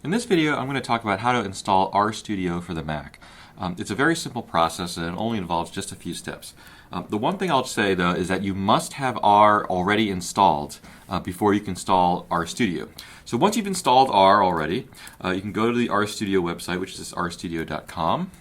In this video, I'm going to talk about how to install RStudio for the Mac. It's a very simple process and it only involves just a few steps. The one thing I'll say though is that you must have R already installed before you can install RStudio. So once you've installed R already, you can go to the RStudio website, which is rstudio.com.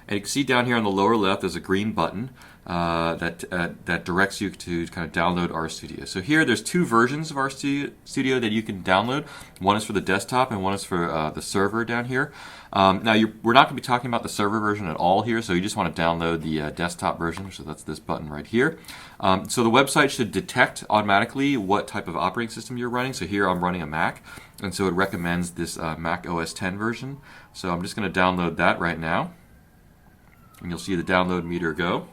And you can see down here on the lower left there's a green button that directs you to kind of download RStudio. So here there's two versions of RStudio that you can download. One is for the desktop and one is for the server down here. Now we're not going to be talking about the server version at all here, so you just want to download the desktop version, so that's this button right here. So the website should detect automatically what type of operating system you're running. So here I'm running a Mac, and so it recommends this Mac OS X version. So I'm just going to download that right now. And you'll see the download meter go.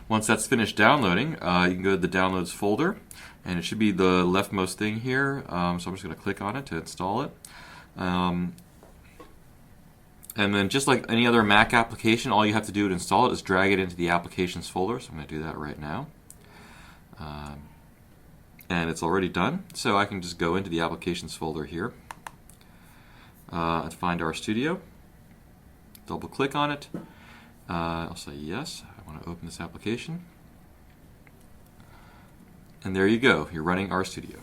Once that's finished downloading, you can go to the downloads folder, and it should be the leftmost thing here. So I'm just going to click on it to install it. And then just like any other Mac application, all you have to do to install it is drag it into the applications folder. So I'm going to do that right now. And it's already done. So I can just go into the applications folder here and find RStudio. Double click on it. I'll say yes, I want to open this application. And there you go, you're running RStudio.